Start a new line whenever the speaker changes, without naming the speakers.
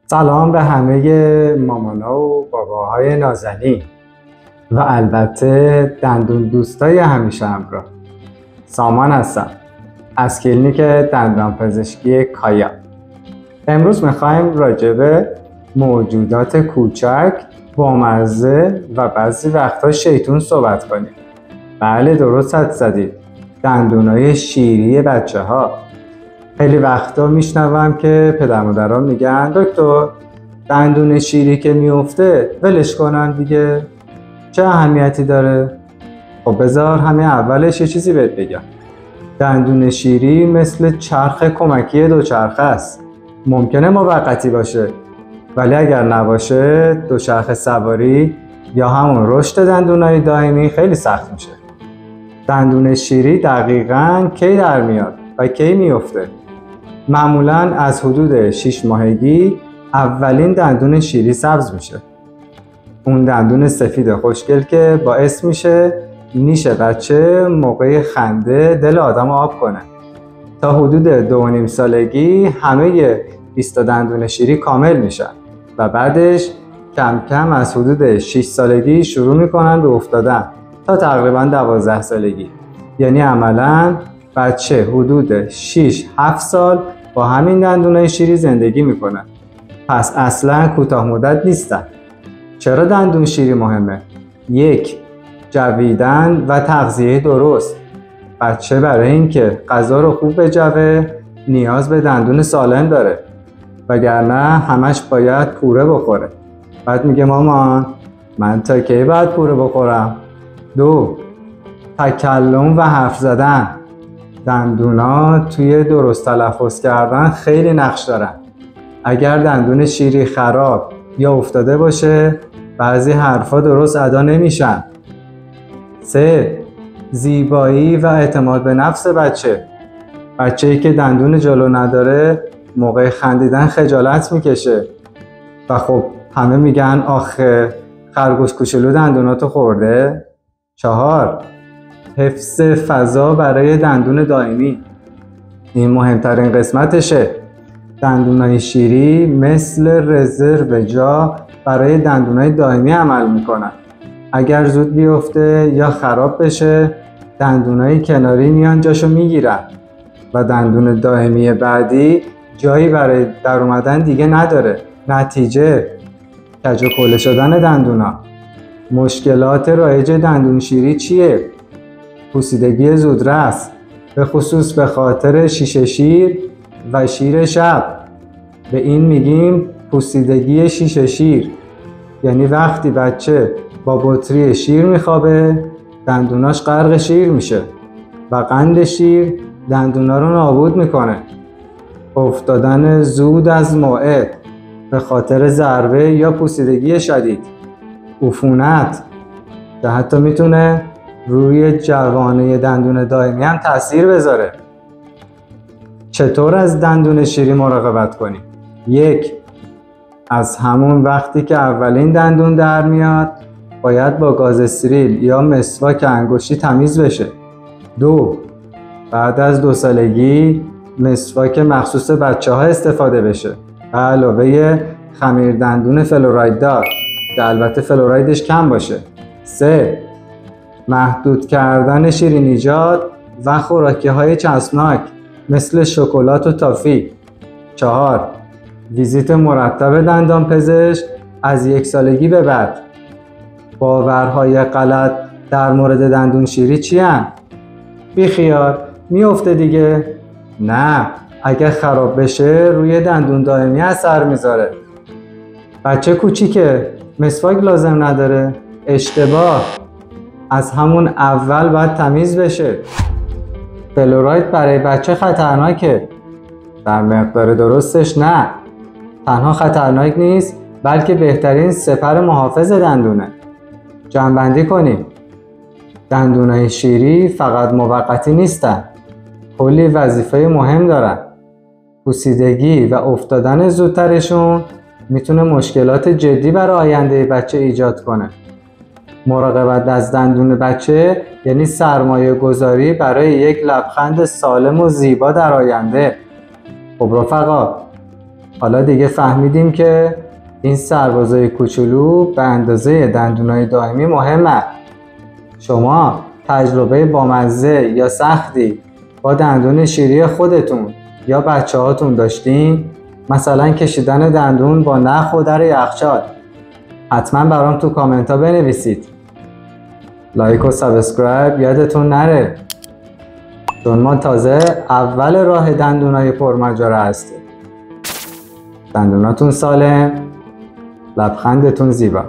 سلام به همه مامانا و باباهای نازنین و البته دندون دوستای همیشه همراه. سامان هستم از کلینیک دندانپزشکی کایا. امروز میخوایم راجع به موجودات کوچک بامزه و بعضی وقتا شیطون صحبت کنیم. بله درست حدس زدید، دندونای شیری بچه ها. خیلی وقتا میشنوم که پدر مادران میگن دکتر دندون شیری که میفته ولش کنم دیگه، چه اهمیتی داره؟ خب بذار همین اولش یه چیزی بهت بگم. دندون شیری مثل چرخ کمکی دوچرخه است. ممکنه موقتی باشه، ولی اگر نباشه دوچرخه سواری یا همون رشد دندونای دائمی خیلی سخت میشه. دندون شیری دقیقاً کی در میاد و کی میفته؟ معمولاً از حدود 6 ماهگی اولین دندون شیری سبز میشه. اون دندون سفید خوشگل که باعث میشه نیش بچه موقع خنده دل آدم آب کنه. تا حدود 2.5 سالگی همه 20 دندون شیری کامل میشن و بعدش کم کم از حدود 6 سالگی شروع میکنن به افتادن تا تقریبا 12 سالگی. یعنی عملاً بچه حدود 6-7 سال با همین دندونای شیری زندگی میکنن. پس اصلا کوتاه مدت نیستن. چرا دندون شیری مهمه؟ 1. جویدن و تغذیه درست. بچه برای اینکه غذا رو خوب بجوه نیاز به دندون سالم داره، وگرنه همش باید پوره بخوره. بعد میگه مامان من تا کی باید پوره بخورم؟ 2. تکلم و حرف زدن. دندونا توی درست تلفظ کردن خیلی نقش دارن. اگر دندون شیری خراب یا افتاده باشه بعضی حرفا درست ادا نمیشن. 3. زیبایی و اعتماد به نفس بچه. بچه‌ای که دندون جلو نداره موقع خندیدن خجالت میکشه و خب همه میگن آخه خرگوش کوچولو دندوناتو خورده. 4. حفظ فضا برای دندون دائمی. این مهمترین قسمتشه. دندونای شیری مثل رزرو جا برای دندونای دائمی عمل میکنن. اگر زود بیفته یا خراب بشه دندونای کناری میان جاشو میگیرن و دندون دائمی بعدی جایی برای در اومدن دیگه نداره. نتیجه کج و کوله شدن دندونا. مشکلات رایج دندون شیری چیه؟ پوسیدگی زودرس، به خصوص به خاطر شیشه شیر و شیر شب. به این میگیم پوسیدگی شیشه شیر. یعنی وقتی بچه با بطری شیر میخوابه دندوناش غرق شیر میشه و قند شیر دندونا رو نابود میکنه. افتادن زود از موعد به خاطر ضربه یا پوسیدگی شدید. عفونت که حتی میتونه روی جوانه دندون دائمی هم تاثیر بذاره. چطور از دندون شیری مراقبت کنیم؟ 1. از همون وقتی که اولین دندون در میاد باید با گاز استریل یا مسواک انگشتی تمیز بشه. 2. بعد از 2 سالگی مسواک مخصوص بچه ها استفاده بشه به علاوه خمیر دندون فلوراید دار که البته فلورایدش کم باشه. 3. محدود کردن شیرینیجات و خوراکی های چسبناک مثل شکلات و تافی. 4. ویزیت مرتب دندانپزشک از 1 سالگی به بعد. باورهای غلط در مورد دندون شیری چی هن؟ بیخیال میفته دیگه. نه، اگه خراب بشه روی دندون دائمی اثر میذاره. بچه کوچیکه مسواک لازم نداره. اشتباه. از همون اول باید تمیز بشه. فلوراید برای بچه خطرناکه. در مقدار درستش نه. تنها خطرناک نیست بلکه بهترین سپر محافظ دندونه. جمع‌بندی کنیم. دندونای شیری فقط موقتی نیستن. کلی وظیفه مهم دارن. پوسیدگی و افتادن زودترشون میتونه مشکلات جدی برای آینده بچه ایجاد کنه. مراقبت از دندون بچه یعنی سرمایه گذاری برای یک لبخند سالم و زیبا در آینده. خب رفقا، حالا دیگه فهمیدیم که این سربازای کوچولو به اندازه دندونای دائمی مهمه. شما تجربه بامزه یا سختی با دندون شیری خودتون یا بچه هاتون داشتین؟ مثلا کشیدن دندون با نخ و در یخچال؟ حتما برام تو کامنت ها بنویسید. لایک و سابسکرایب یادتون نره، چون ما تازه اول راه دندونای پرماجرا هستیم. دندوناتون سالم، لبخندتون زیبا.